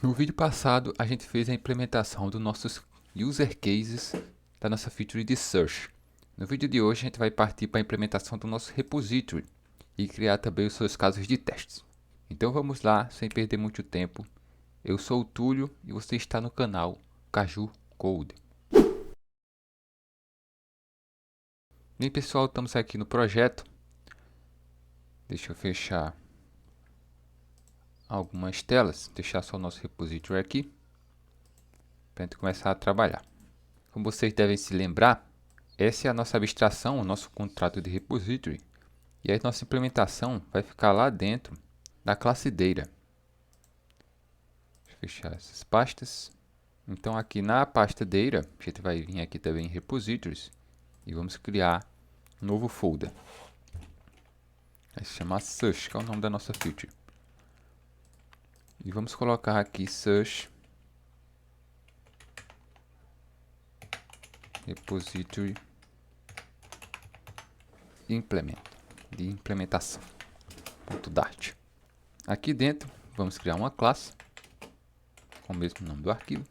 No vídeo passado, a gente fez a implementação dos nossos user cases da nossa feature de search. No vídeo de hoje, a gente vai partir para a implementação do nosso repository e criar também os seus casos de testes. Então vamos lá, sem perder muito tempo. Eu sou o Túlio e você está no canal Caju Code. Bem pessoal, estamos aqui no projeto. Deixa eu fechar algumas telas, deixar só o nosso repository aqui, para a gente começar a trabalhar. Como vocês devem se lembrar, essa é a nossa abstração, o nosso contrato de repository, e a nossa implementação vai ficar lá dentro da classe Data. Deixa eu fechar essas pastas. Então aqui na pasta Data, a gente vai vir aqui também em Repositories e vamos criar um novo folder. Vai se chamar Search, que é o nome da nossa feature. E vamos colocar aqui Search Repository Implement, de implementação, .dart. Aqui dentro vamos criar uma classe com o mesmo nome do arquivo.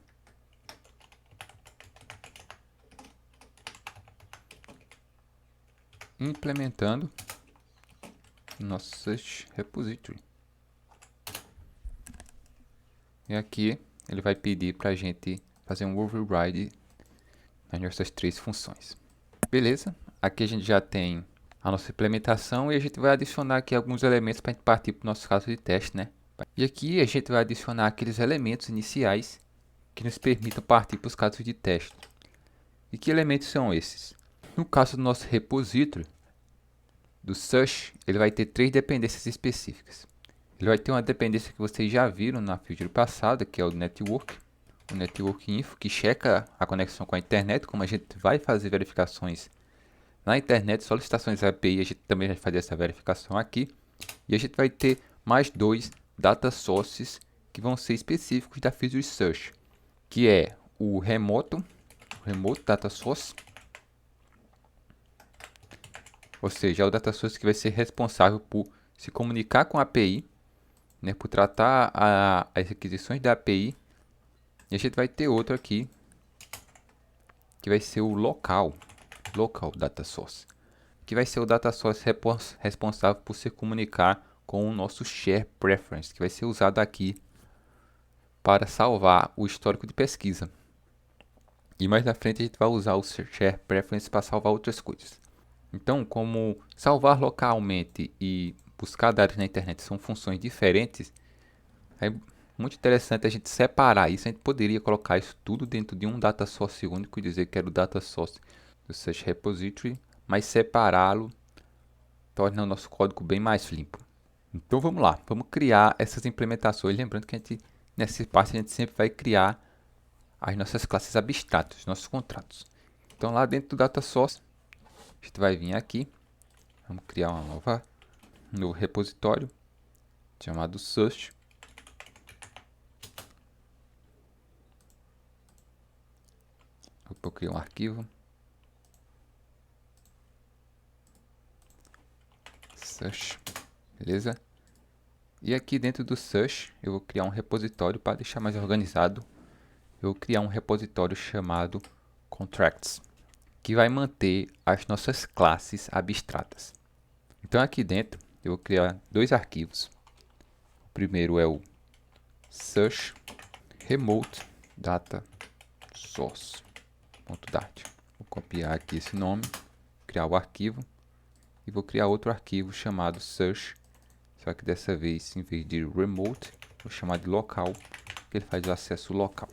Implementando nosso Search Repository. E aqui ele vai pedir para a gente fazer um override nas nossas três funções. Beleza, aqui a gente já tem a nossa implementação e a gente vai adicionar aqui alguns elementos para a gente partir para o nosso caso de teste, né? E aqui a gente vai adicionar aqueles elementos iniciais que nos permitam partir para os casos de teste. E que elementos são esses? No caso do nosso repository, do search, ele vai ter três dependências específicas. Ele vai ter uma dependência que vocês já viram na feature passada, que é o network info, que checa a conexão com a internet. Como a gente vai fazer verificações na internet, solicitações API, a gente também vai fazer essa verificação aqui. E a gente vai ter mais dois data sources que vão ser específicos da feature search, que é o remote data source, ou seja, é o data source que vai ser responsável por se comunicar com a API, né, por tratar as requisições da API. E a gente vai ter outro aqui, que vai ser o local data source, que vai ser o data source responsável por se comunicar com o nosso share preference, que vai ser usado aqui para salvar o histórico de pesquisa. E mais na frente a gente vai usar o share preference para salvar outras coisas. Então, como salvar localmente e buscar dados na internet são funções diferentes, é muito interessante a gente separar isso. A gente poderia colocar isso tudo dentro de um data source único e dizer que era o data source do Search Repository, mas separá-lo torna o nosso código bem mais limpo. Então vamos lá, vamos criar essas implementações. Lembrando que nessa parte a gente sempre vai criar as nossas classes abstratas, os nossos contratos. Então lá dentro do data source, a gente vai vir aqui, vamos criar um novo repositório chamado Search. Vou criar um arquivo Search, beleza? E aqui dentro do Search eu vou criar um repositório para deixar mais organizado. Eu vou criar um repositório chamado Contracts, que vai manter as nossas classes abstratas. Então aqui dentro eu vou criar dois arquivos. O primeiro é o Search Remote Data Source.dart. Vou copiar aqui esse nome, criar o arquivo e vou criar outro arquivo chamado Search, só que dessa vez, em vez de remote, vou chamar de local, que ele faz o acesso local.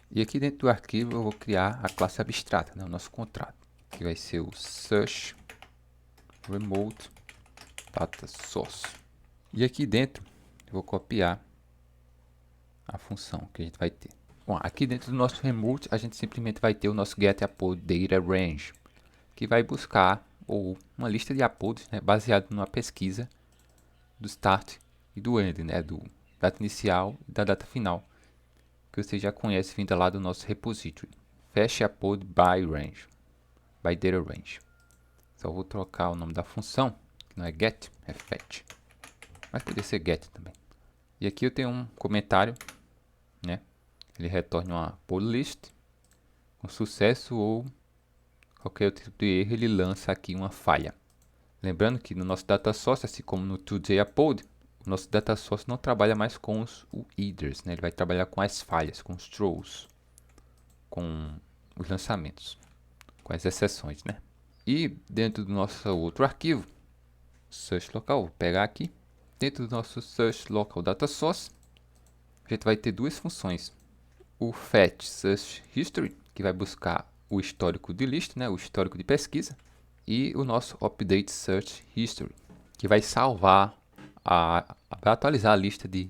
E aqui dentro do arquivo eu vou criar a classe abstrata, né, o nosso contrato, que vai ser o Search Remote Data Source. E aqui dentro eu vou copiar a função que a gente vai ter. Bom, aqui dentro do nosso remote a gente simplesmente vai ter o nosso getAppodDataRange, que vai buscar uma lista de apodos, né, baseado numa pesquisa do start e do end, né, do data inicial e da data final, que você já conhece vinda lá do nosso repository. FetchAppod by data range. Só vou trocar o nome da função, que não é get, é fetch, mas poderia ser get também. E aqui eu tenho um comentário, né? Ele retorna uma pull list com sucesso ou qualquer outro tipo de erro, ele lança aqui uma falha. Lembrando que no nosso data source, assim como no Today Upload, o nosso data source não trabalha mais com os headers, né? Ele vai trabalhar com as falhas, com os throws, com os lançamentos, com as exceções, né? E dentro do nosso outro arquivo, search local, vou pegar aqui, dentro do nosso search local data source, a gente vai ter duas funções. O fetch search history, que vai buscar o histórico de lista, né, o histórico de pesquisa, e o nosso update search history, que vai salvar, vai atualizar a lista de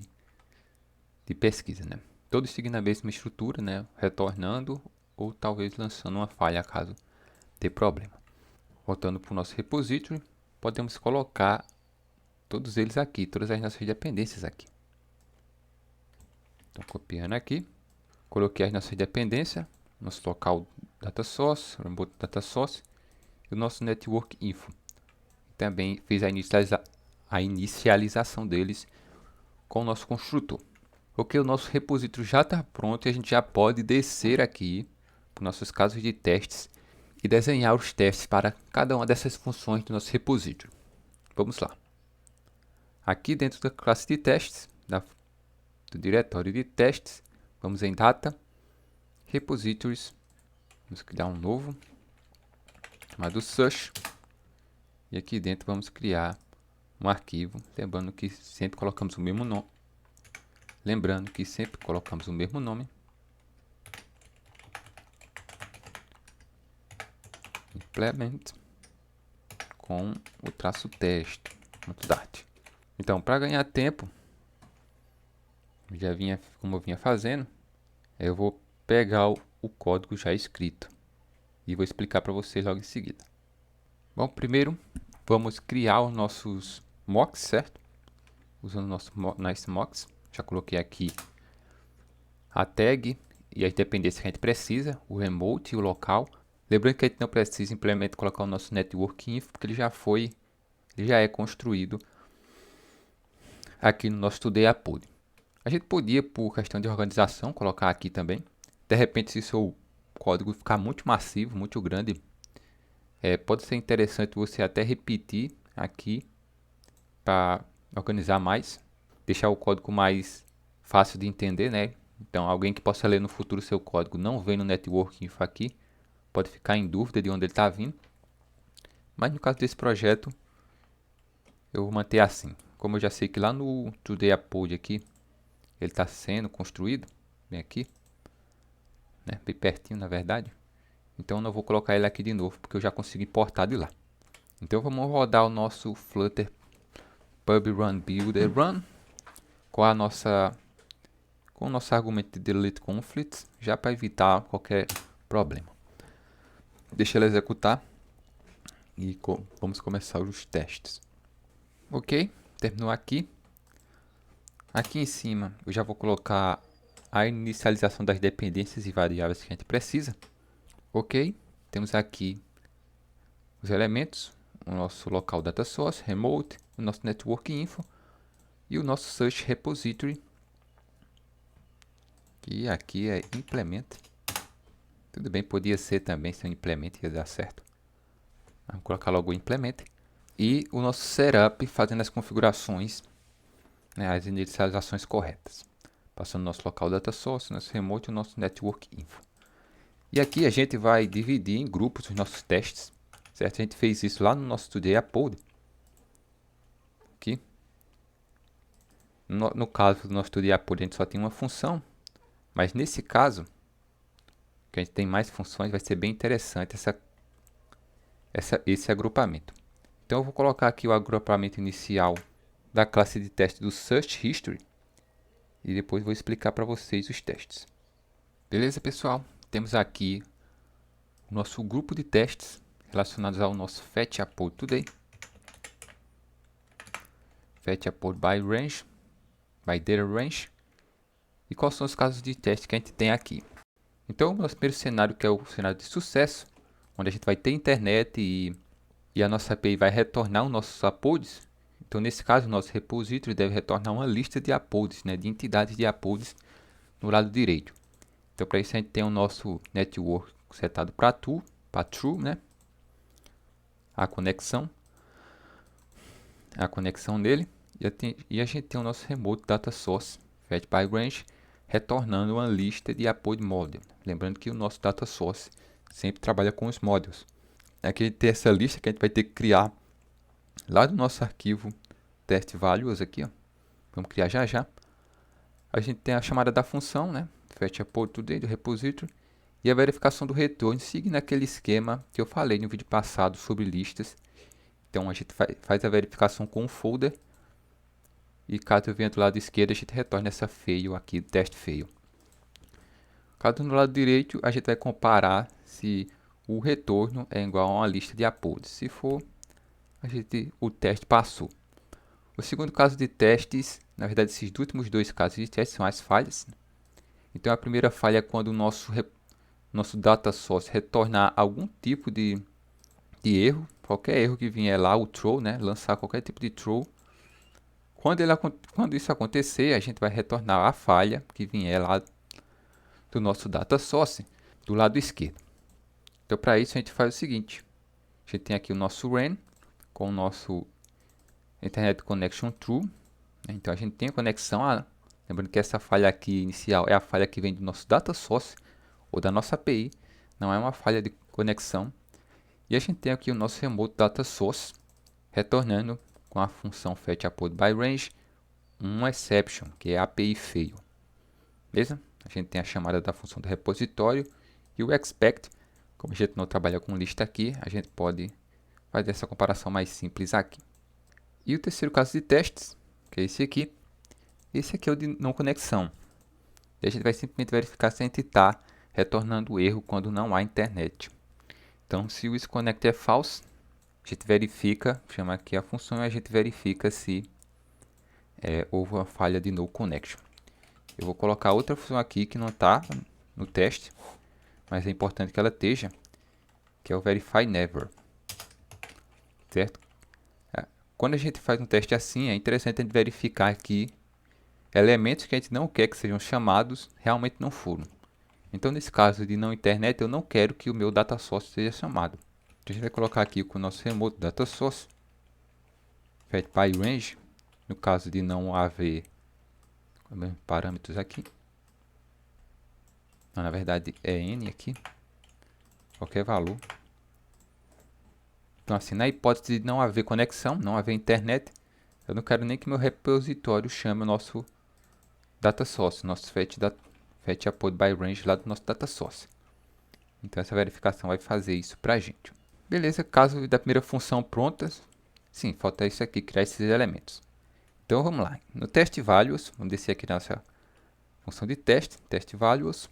pesquisa, né? Todos seguindo a mesma estrutura, né, retornando ou talvez lançando uma falha caso ter problema. Voltando para o nosso repository, podemos colocar todos eles aqui, todas as nossas dependências aqui. Então, copiando aqui, coloquei as nossas dependências, nosso local data source, remote data source e o nosso network info. Também fiz a inicialização deles com o nosso construtor. Ok, o nosso repositório já está pronto e a gente já pode descer aqui para nossos casos de testes e desenhar os testes para cada uma dessas funções do nosso repositório. Vamos lá. Aqui dentro da classe de testes, do diretório de testes, vamos em Data, Repositories, vamos criar um novo, chamado Search, e aqui dentro vamos criar um arquivo, lembrando que sempre colocamos o mesmo nome, implement com o traço teste.dat. Então, para ganhar tempo, como eu vinha fazendo, eu vou pegar o código já escrito e vou explicar para vocês logo em seguida. Bom, primeiro vamos criar os nossos mocks, certo? Usando o nosso nice mocks. Já coloquei aqui a tag e as dependências que a gente precisa, o remote e o local. Lembrando que a gente não precisa simplesmente colocar o nosso network info, porque ele já é construído aqui no nosso Today Upload. A gente podia, por questão de organização, colocar aqui também. De repente, se o seu código ficar muito massivo, muito grande, pode ser interessante você até repetir aqui para organizar mais, deixar o código mais fácil de entender, né? Então, alguém que possa ler no futuro seu código não vem no network info aqui, pode ficar em dúvida de onde ele está vindo. Mas no caso desse projeto, eu vou manter assim. Como eu já sei que lá no Today Upload aqui, ele está sendo construído, bem aqui, né? Bem pertinho na verdade. Então eu não vou colocar ele aqui de novo, porque eu já consigo importar de lá. Então vamos rodar o nosso Flutter pub run builder run com o nosso argumento de delete conflicts, já para evitar qualquer problema. Deixa ele executar e vamos começar os testes. Ok, terminou aqui. Aqui em cima eu já vou colocar a inicialização das dependências e variáveis que a gente precisa. Ok, temos aqui os elementos, o nosso local data source, remote, o nosso network info e o nosso search repository, que aqui é implement. Tudo bem, podia ser também se eu implement, ia dar certo. Vamos colocar logo o implement. E o nosso setup fazendo as configurações, né, as inicializações corretas. Passando o nosso local data source, nosso remote e o nosso network info. E aqui a gente vai dividir em grupos os nossos testes, certo? A gente fez isso lá no nosso Today Upload. Aqui. No caso do nosso Today Upload, a gente só tem uma função, mas nesse caso, que a gente tem mais funções, vai ser bem interessante esse agrupamento. Então eu vou colocar aqui o agrupamento inicial da classe de teste do Search History e depois vou explicar para vocês os testes. Beleza, pessoal? Temos aqui o nosso grupo de testes relacionados ao nosso Fetch Upload Today, Fetch Upload by Range, by Data Range, e quais são os casos de teste que a gente tem aqui. Então, o nosso primeiro cenário, que é o cenário de sucesso, onde a gente vai ter internet e a nossa API vai retornar os nossos uploads. Então, nesse caso, o nosso repository deve retornar uma lista de uploads, né, de entidades de uploads no lado direito. Então, para isso a gente tem o nosso network setado para true, né? A conexão dele. E a gente tem o nosso remote data source fetch by range retornando uma lista de apod model. Lembrando que o nosso data source sempre trabalha com os modules. Aqui tem essa lista que a gente vai ter que criar lá do nosso arquivo test values aqui, ó. Vamos criar já já. A gente tem a chamada da função, né? Fetch apod today do repository e a verificação do retorno, seguindo aquele esquema que eu falei no vídeo passado sobre listas. Então a gente faz a verificação com o folder e caso eu venha do lado esquerdo a gente retorna essa fail aqui, teste fail. Caso no lado direito a gente vai comparar se o retorno é igual a uma lista de apodos. Se for, o teste passou. O segundo caso de testes, na verdade esses últimos dois casos de testes são as falhas. Então a primeira falha é quando o nosso data source retornar algum tipo de erro, qualquer erro que vier lá, o throw, né? Lançar qualquer tipo de throw. Quando isso acontecer, a gente vai retornar a falha que vier lá do nosso data source, do lado esquerdo. Então, para isso, a gente faz o seguinte. A gente tem aqui o nosso RAN com o nosso Internet Connection True. Então, a gente tem a conexão. Lembrando que essa falha aqui inicial é a falha que vem do nosso data source ou da nossa API. Não é uma falha de conexão. E a gente tem aqui o nosso remote data source retornando com a função fetch apod by range um exception, que é a API fail. Beleza? A gente tem a chamada da função do repositório e o expect. Como a gente não trabalha com lista aqui, a gente pode fazer essa comparação mais simples aqui. E o terceiro caso de testes, que é esse aqui. Esse aqui é o de não conexão. E a gente vai simplesmente verificar se a gente está retornando erro quando não há internet. Então, se o isConnect é false, a gente verifica, chama aqui a função e a gente verifica se houve uma falha de no connection. Eu vou colocar outra função aqui que não está no teste, mas é importante que ela esteja, que é o verify never. Certo? Quando a gente faz um teste assim, é interessante a gente verificar que elementos que a gente não quer que sejam chamados realmente não foram. Então, nesse caso de não internet, eu não quero que o meu data source seja chamado. Então, a gente vai colocar aqui com o nosso remote data source fetch by range, no caso de não haver parâmetros aqui. Não, na verdade é n aqui, qualquer valor. Então, assim, na hipótese de não haver conexão, não haver internet, eu não quero nem que meu repositório chame o nosso data source, nosso fetch apod by range lá do nosso data source. Então, essa verificação vai fazer isso para a gente. Beleza, caso da primeira função pronta, sim, falta isso aqui, criar esses elementos. Então, vamos lá. No test values, vamos descer aqui na nossa função de teste, test values.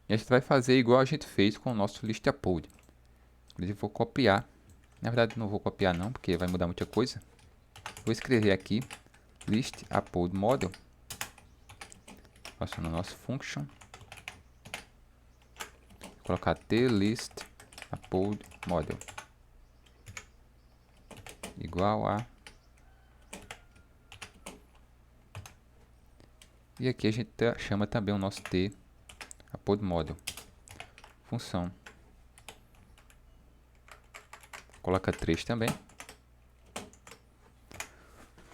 E a gente vai fazer igual a gente fez com o nosso list apod. Inclusive, vou copiar. Na verdade, não vou copiar não, porque vai mudar muita coisa. Vou escrever aqui list apod model. Passando no nosso function. Vou colocar list apod model igual a. E aqui a gente chama também o nosso apod model função. Coloca 3 também.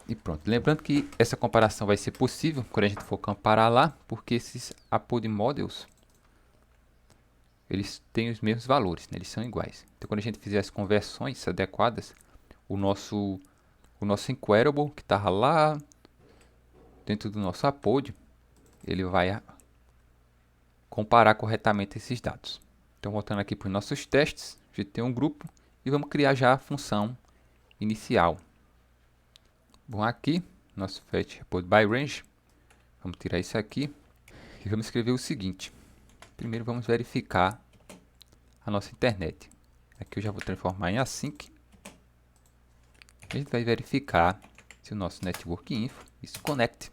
E pronto. Lembrando que essa comparação vai ser possível quando a gente for comparar lá, porque esses apod models eles têm os mesmos valores, né? Eles são iguais. Então, quando a gente fizer as conversões adequadas, o nosso inquerable que estava lá dentro do nosso apod, ele vai comparar corretamente esses dados. Então, voltando aqui para os nossos testes, a gente tem um grupo e vamos criar já a função inicial. Bom, aqui, nosso fetch apod by range, vamos tirar isso aqui e vamos escrever o seguinte. Primeiro vamos verificar a nossa internet. Aqui eu já vou transformar em async. A gente vai verificar se o nosso network info isConnect.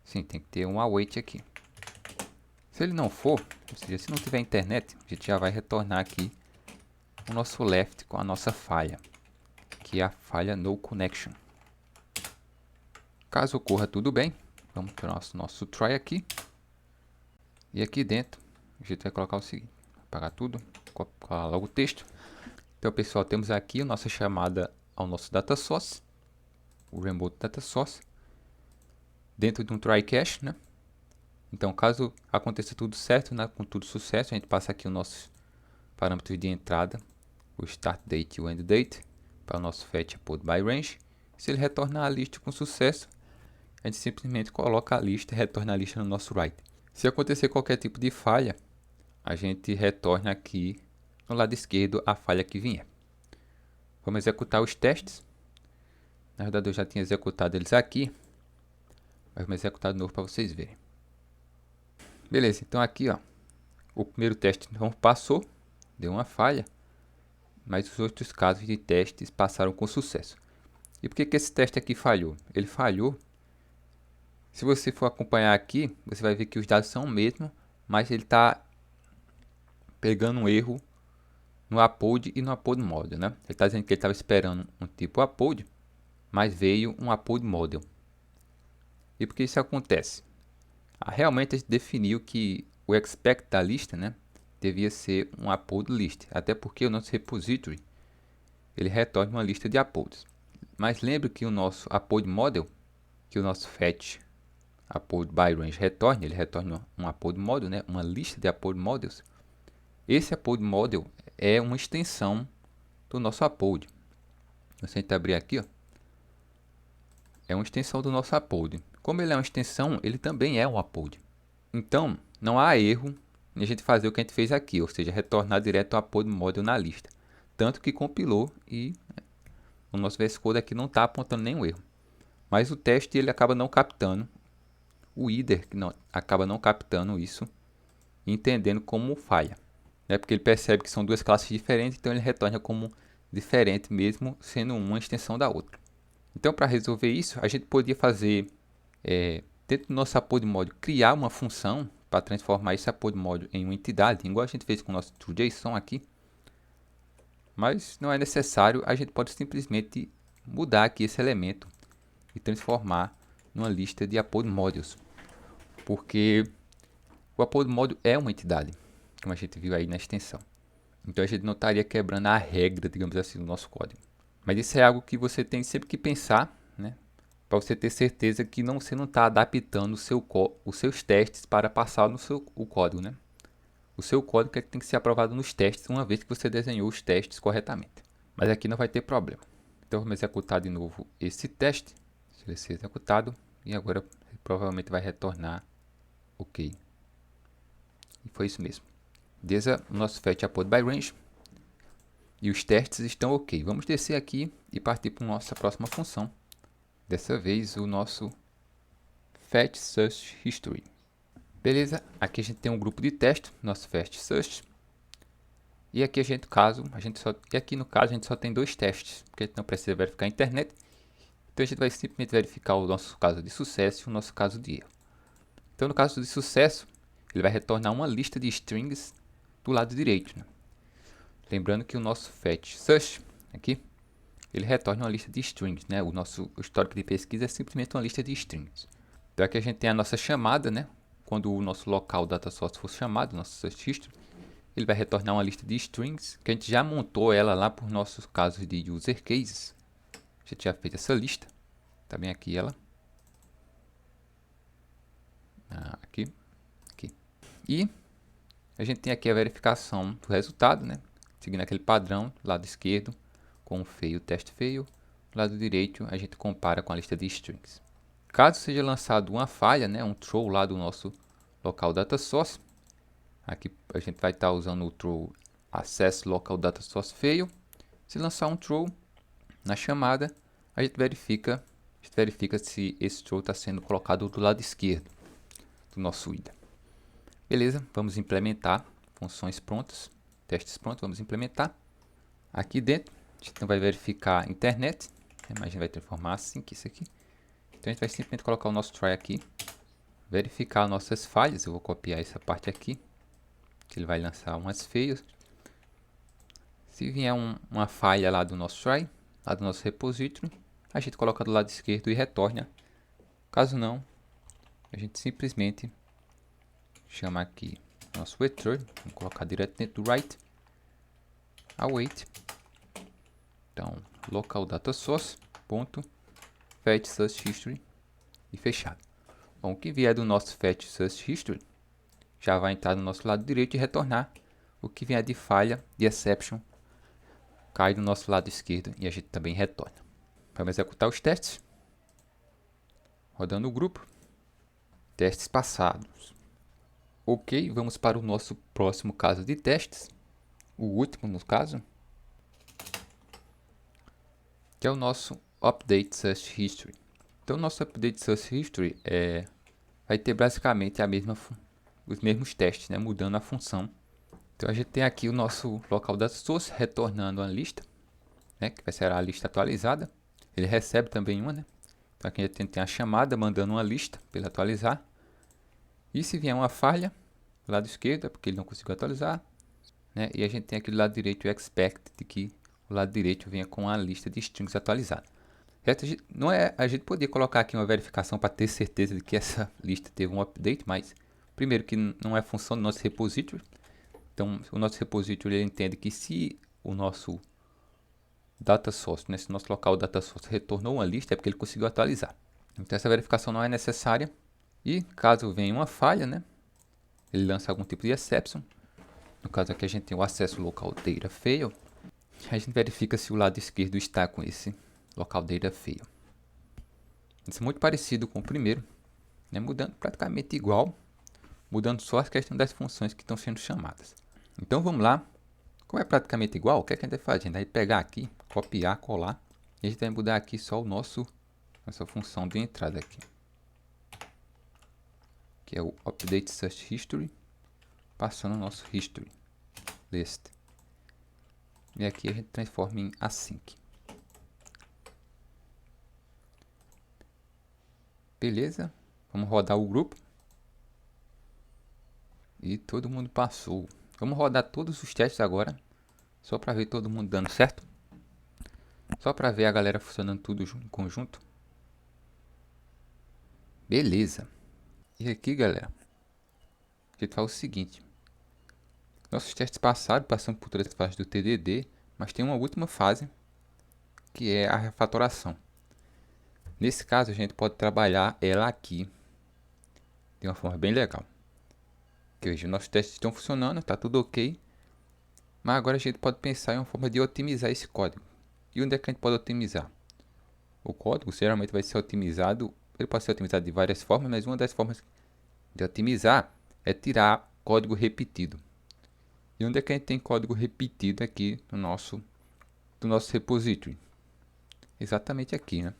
Sim, tem que ter um await aqui. Se ele não for, ou seja, se não tiver internet, a gente já vai retornar aqui o nosso left com a nossa falha, que é a falha no connection. Caso ocorra tudo bem, Vamos para o nosso try aqui. E aqui dentro, a gente vai colocar o seguinte. Apagar tudo, colar logo o texto. Então, pessoal, temos aqui a nossa chamada ao nosso data source. O remote data source. Dentro de um try catch, né? Então, caso aconteça tudo certo, né, com tudo sucesso, a gente passa aqui os nossos parâmetros de entrada, o start date e o end date, para o nosso fetch upload by range. Se ele retornar a lista com sucesso, a gente simplesmente coloca a lista e retorna a lista no nosso write. Se acontecer qualquer tipo de falha, a gente retorna aqui no lado esquerdo a falha que vier. Vamos executar os testes. Na verdade, eu já tinha executado eles aqui, mas vamos executar de novo para vocês verem. Beleza, então aqui, ó, o primeiro teste não passou, deu uma falha, mas os outros casos de testes passaram com sucesso. E por que esse teste aqui falhou? Ele falhou. Se você for acompanhar aqui, você vai ver que os dados são o mesmo, mas ele está pegando um erro no upload e no upload model, né? Ele está dizendo que ele estava esperando um tipo upload, mas veio um upload model. E por que isso acontece? Realmente a gente definiu que o expect da lista, né, devia ser um upload list, até porque o nosso repository ele retorna uma lista de uploads. Mas lembre que o nosso upload model, que o nosso fetch upload by range retorna, ele retorna um upload model, né, uma lista de upload models. Esse upload model é uma extensão do nosso upload. Se a gente abrir aqui, ó, é uma extensão do nosso upload. Como ele é uma extensão, ele também é um upload. Então, não há erro em a gente fazer o que a gente fez aqui, ou seja, retornar direto ao upload model na lista. Tanto que compilou e o nosso VS Code aqui não está apontando nenhum erro. Mas o teste ele acaba não captando, o header acaba não captando isso e entendendo como falha. Né? Porque ele percebe que são duas classes diferentes, então ele retorna como diferente mesmo sendo uma extensão da outra. Então, para resolver isso, a gente podia fazer, dentro do nosso upload model, criar uma função para transformar esse upload model em uma entidade, igual a gente fez com o nosso TrueJSON aqui. Mas não é necessário, a gente pode simplesmente mudar aqui esse elemento e transformar numa lista de upload modules. Porque o upload module é uma entidade, como a gente viu aí na extensão. Então a gente não estaria quebrando a regra, digamos assim, do nosso código. Mas isso é algo que você tem sempre que pensar, né? Para você ter certeza que você não está adaptando os seus testes para passar no o código, né? O seu código tem que ser aprovado nos testes uma vez que você desenhou os testes corretamente. Mas aqui não vai ter problema. Então vamos executar de novo esse teste. Se ele ser executado e agora provavelmente vai retornar OK. E foi isso mesmo. Beleza, o nosso fetch upload by range e os testes estão OK. Vamos descer aqui e partir para a nossa próxima função. Dessa vez o nosso fetch search history. Beleza, aqui a gente tem um grupo de teste, nosso fetch search. E aqui aqui no caso a gente só tem dois testes, porque a gente não precisa verificar a internet. Então a gente vai simplesmente verificar o nosso caso de sucesso e o nosso caso de erro. Então no caso de sucesso, ele vai retornar uma lista de strings do lado direito, né? Lembrando que o nosso fetch search aqui, ele retorna uma lista de strings, né? O nosso histórico de pesquisa é simplesmente uma lista de strings. Então aqui a gente tem a nossa chamada, né? Quando o nosso local data source for chamado, nosso search history, ele vai retornar uma lista de strings, que a gente já montou ela lá por nossos casos de user cases. A gente já fez essa lista. Tá bem aqui ela. Aqui. E a gente tem aqui a verificação do resultado, né? Seguindo aquele padrão, lado esquerdo com feio, teste feio. Lado direito a gente compara com a lista de strings. Caso seja lançado uma falha, né, um throw lá do nosso local data source, aqui a gente vai estar usando o throw access local data source fail. Se lançar um throw na chamada, a gente verifica se esse throw está sendo colocado do lado esquerdo do nosso IDA. Beleza, vamos implementar funções prontas, testes prontos, vamos implementar. Aqui dentro, a gente não vai verificar a internet, mas a gente vai transformar assim, que isso aqui. Então a gente vai simplesmente colocar o nosso try aqui, verificar nossas falhas. Eu vou copiar essa parte aqui, que ele vai lançar umas feias. Se vier uma falha lá do nosso try, lá do nosso repository, a gente coloca do lado esquerdo e retorna. Caso não, a gente simplesmente chama aqui nosso return, vamos colocar direto dentro do write, await. Então, local data source, ponto, fetch source history e fechado. Bom, o que vier do nosso fetch source history já vai entrar no nosso lado direito e retornar. O que vier de falha, de exception, cai do nosso lado esquerdo e a gente também retorna. Vamos executar os testes. Rodando o grupo. Testes passados. Ok, vamos para o nosso próximo caso de testes. O último no caso. Que é o nosso Update Search History. Então, o nosso Update Search History vai ter basicamente os mesmos testes, né? Mudando a função. Então, a gente tem aqui o nosso local da source retornando uma lista, né? Que vai ser a lista atualizada. Ele recebe também uma, né? Então, aqui a gente tem a chamada mandando uma lista para ele atualizar. E se vier uma falha, do lado esquerdo é porque ele não conseguiu atualizar, né? E a gente tem aqui do lado direito o expect, de que o lado direito venha com a lista de strings atualizada. Não é, a gente poderia colocar aqui uma verificação para ter certeza de que essa lista teve um update, mas primeiro que não é função do nosso repository. Então, o nosso repository ele entende que se o nosso data source, né, se o nosso local data source retornou uma lista, é porque ele conseguiu atualizar. Então, essa verificação não é necessária. E caso venha uma falha, né, ele lança algum tipo de exception. No caso aqui a gente tem o acesso local data fail. A gente verifica se o lado esquerdo está com esse local data fail. Isso é muito parecido com o primeiro, né? Mudando praticamente igual, mudando só a questão das funções que estão sendo chamadas. Então vamos lá. Como é praticamente igual, o que é que a gente vai fazer? A gente vai pegar aqui, copiar, colar, e a gente vai mudar aqui só nossa função de entrada aqui, que é o Update Search History, passando o nosso History List. E aqui a gente transforma em async. Beleza? Vamos rodar o grupo. E todo mundo passou. Vamos rodar todos os testes agora. Só para ver todo mundo dando certo. Só para ver a galera funcionando tudo em conjunto. Beleza. E aqui, galera, a gente faz o seguinte. Nossos testes passados, passamos por todas as fases do TDD. Mas tem uma última fase, que é a refatoração. Nesse caso, a gente pode trabalhar ela aqui de uma forma bem legal. Que hoje nossos testes estão funcionando, está tudo ok. Mas agora a gente pode pensar em uma forma de otimizar esse código. E onde é que a gente pode otimizar? O código geralmente vai ser otimizado, ele pode ser otimizado de várias formas, mas uma das formas de otimizar é tirar código repetido. E onde é que a gente tem código repetido aqui no nosso repository? Exatamente aqui, né?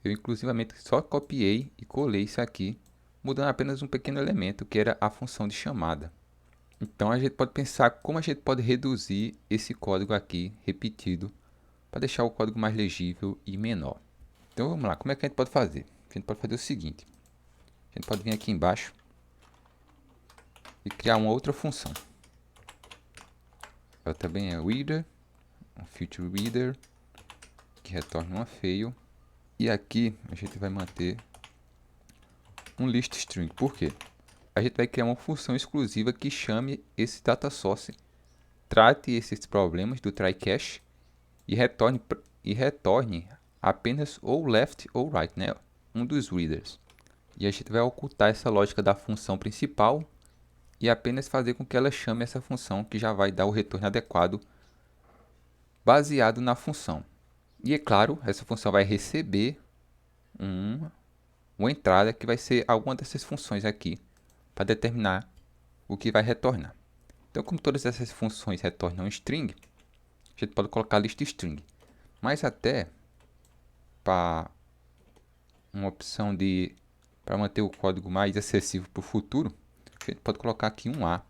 Eu inclusivamente só copiei e colei isso aqui, mudando apenas um pequeno elemento que era a função de chamada. Então a gente pode pensar como a gente pode reduzir esse código aqui repetido para deixar o código mais legível e menor. Então vamos lá, como é que a gente pode fazer? A gente pode fazer o seguinte, a gente pode vir aqui embaixo e criar uma outra função. Ela também é reader, um future reader, que retorna uma fail. E aqui a gente vai manter um list string. Por quê? A gente vai criar uma função exclusiva que chame esse data source, trate esses problemas do try cache e retorne apenas ou left ou right, né? Um dos readers. E a gente vai ocultar essa lógica da função principal e apenas fazer com que ela chame essa função, que já vai dar o retorno adequado baseado na função. E é claro, essa função vai receber uma entrada que vai ser alguma dessas funções aqui para determinar o que vai retornar. Então, como todas essas funções retornam string, a gente pode colocar list string. Mas até para uma opção para manter o código mais acessível para o futuro, a gente pode colocar aqui um A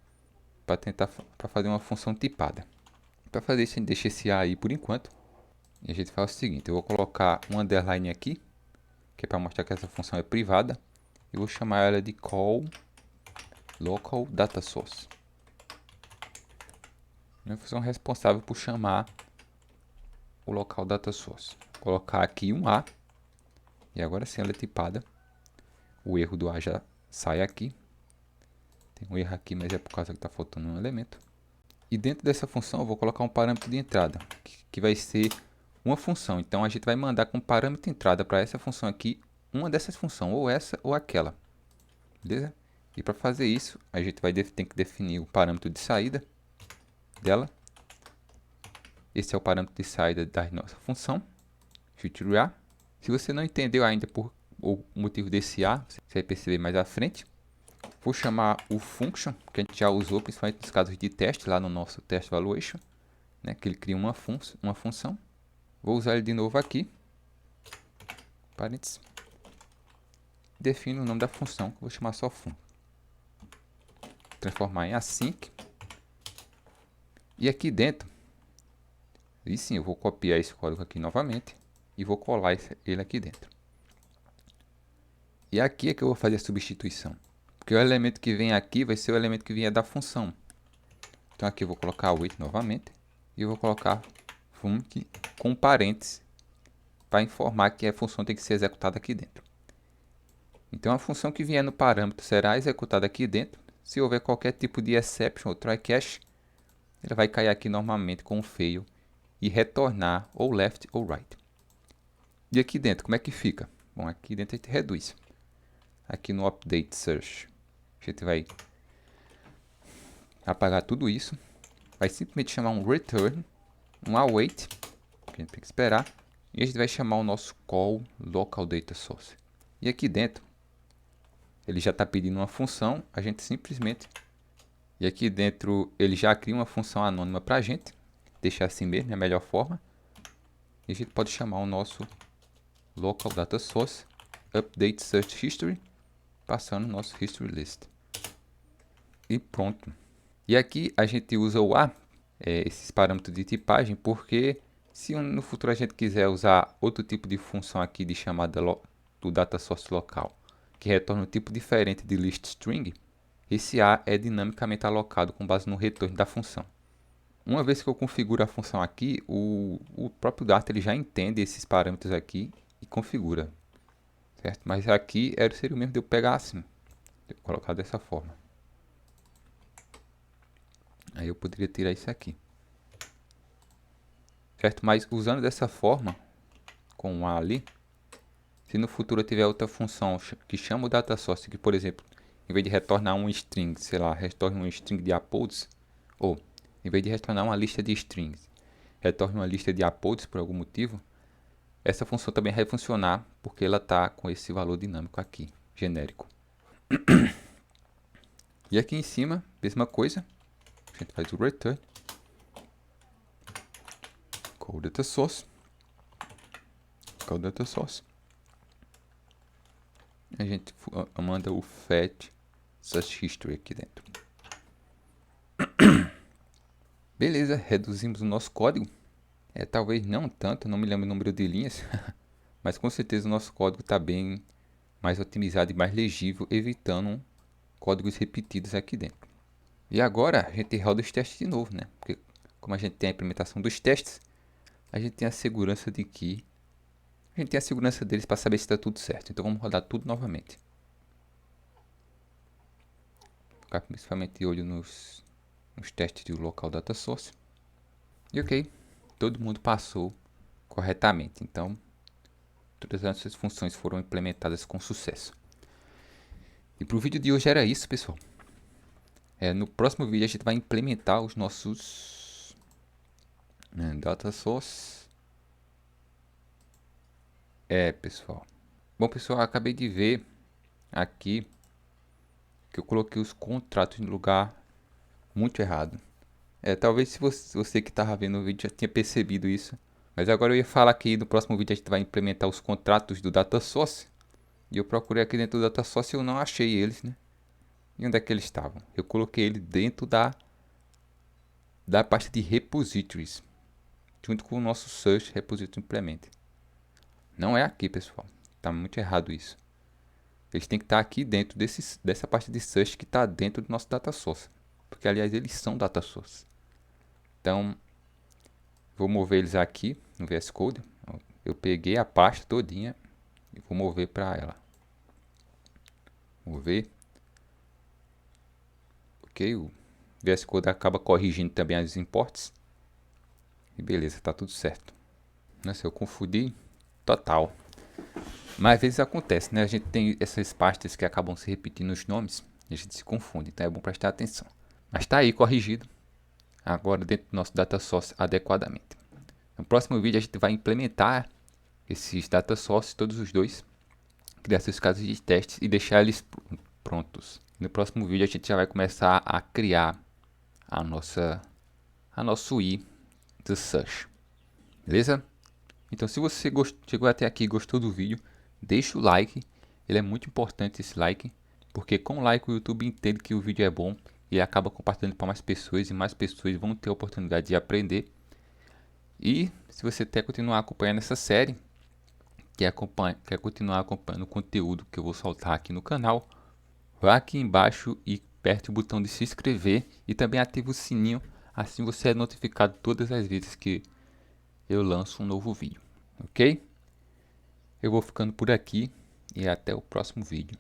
para fazer uma função tipada. Para fazer isso, a gente deixa esse A aí por enquanto. E a gente faz o seguinte, eu vou colocar um underline aqui, que é para mostrar que essa função é privada. E vou chamar ela de call local data source. É a função responsável por chamar o local data source. Vou colocar aqui um A. E agora sim ela é tipada. o erro do A já sai aqui. Tem um erro aqui, mas é por causa que está faltando um elemento. E dentro dessa função eu vou colocar um parâmetro de entrada, que vai ser uma função. Então a gente vai mandar com parâmetro de entrada para essa função aqui, uma dessas funções, ou essa ou aquela. Beleza? E para fazer isso, a gente vai ter que definir o parâmetro de saída dela. Esse é o parâmetro de saída da nossa função, future_a. Se você não entendeu ainda por o motivo desse A, você vai perceber mais à frente. Vou chamar o function, que a gente já usou, principalmente nos casos de teste, lá no nosso test evaluation, né, que ele cria uma função. Vou usar ele de novo aqui, parênteses. Defino o nome da função, que eu vou chamar só fun. Transformar em async. E aqui dentro, e sim, eu vou copiar esse código aqui novamente e vou colar ele aqui dentro. E aqui é que eu vou fazer a substituição, porque o elemento que vem aqui vai ser o elemento que vinha da função. Então aqui eu vou colocar wait novamente e eu vou colocar func com parênteses para informar que a função tem que ser executada aqui dentro. Então a função que vier no parâmetro será executada aqui dentro. Se houver qualquer tipo de exception ou try catch, ele vai cair aqui normalmente com um fail e retornar ou left ou right. E aqui dentro, como é que fica? Bom, aqui dentro a gente reduz. Aqui no update search, a gente vai apagar tudo isso. Vai simplesmente chamar um return, um await, que a gente tem que esperar. E a gente vai chamar o nosso call local data source. E aqui dentro, ele já está pedindo uma função, a gente simplesmente... E aqui dentro ele já cria uma função anônima para a gente. Deixar assim mesmo, é a melhor forma. E a gente pode chamar o nosso local data source update search history, passando o nosso history list. E pronto. E aqui a gente usa o A, esses parâmetros de tipagem, porque se no futuro a gente quiser usar outro tipo de função aqui de chamada do data source local, que retorna um tipo diferente de list string, esse A é dinamicamente alocado com base no retorno da função. Uma vez que eu configuro a função aqui, o próprio Dart ele já entende esses parâmetros aqui e configura. Certo? Mas aqui seria o mesmo de eu pegar assim, de eu colocar dessa forma. Aí eu poderia tirar isso aqui. Certo? Mas usando dessa forma, com um A ali, se no futuro eu tiver outra função que chama o data source, que por exemplo, em vez de retornar um string, sei lá, retorne um string de uploads, ou em vez de retornar uma lista de strings, retorne uma lista de uploads por algum motivo, essa função também vai funcionar porque ela está com esse valor dinâmico aqui, genérico. E aqui em cima, mesma coisa, a gente faz o return, call data source, a gente manda o fetch search history aqui dentro. Beleza, reduzimos o nosso código. Talvez não tanto, não me lembro o número de linhas, mas com certeza o nosso código está bem mais otimizado e mais legível, evitando códigos repetidos aqui dentro. E agora a gente roda os testes de novo, né? Porque como a gente tem a implementação dos testes, a gente tem a segurança de que a gente tem a segurança deles para saber se está tudo certo. Então vamos rodar tudo novamente. Ficar principalmente de olho nos testes do local data source. E ok, todo mundo passou corretamente. Então todas essas funções foram implementadas com sucesso. E para o vídeo de hoje era isso, pessoal. No próximo vídeo a gente vai implementar os nossos data source. Pessoal. Bom, pessoal, acabei de ver aqui que eu coloquei os contratos no lugar muito errado. Talvez se você que estava vendo o vídeo já tinha percebido isso. Mas agora eu ia falar que no próximo vídeo a gente vai implementar os contratos do data source. E eu procurei aqui dentro do data source e eu não achei eles, né? E onde é que eles estavam? Eu coloquei ele dentro da pasta de repositories, junto com o nosso search repository implement. Não é aqui, pessoal. Está muito errado isso. Eles têm que estar aqui dentro dessa parte de search que está dentro do nosso data source. Porque, aliás, eles são data source. Então, vou mover eles aqui no VS Code. Eu peguei a pasta todinha e vou mover para ela. Vamos ver. Ok, o VS Code acaba corrigindo também as imports. E beleza, tá tudo certo. Nossa, eu confundi total. Mas às vezes acontece, né? A gente tem essas pastas que acabam se repetindo os nomes e a gente se confunde, então é bom prestar atenção. Mas tá aí corrigido, agora dentro do nosso data source adequadamente. No próximo vídeo a gente vai implementar esses data sources, todos os dois, criar seus casos de testes e deixar eles prontos. No próximo vídeo a gente já vai começar a criar a nosso i do search. Beleza? Então se você chegou até aqui e gostou do vídeo, deixa o like. Ele é muito importante esse like, porque com o like o YouTube entende que o vídeo é bom e acaba compartilhando para mais pessoas e mais pessoas vão ter a oportunidade de aprender. E se você quer continuar acompanhando essa série, quer continuar acompanhando o conteúdo que eu vou soltar aqui no canal, vá aqui embaixo e aperte o botão de se inscrever e também ative o sininho, assim você é notificado todas as vezes que eu lanço um novo vídeo, ok? Eu vou ficando por aqui e até o próximo vídeo.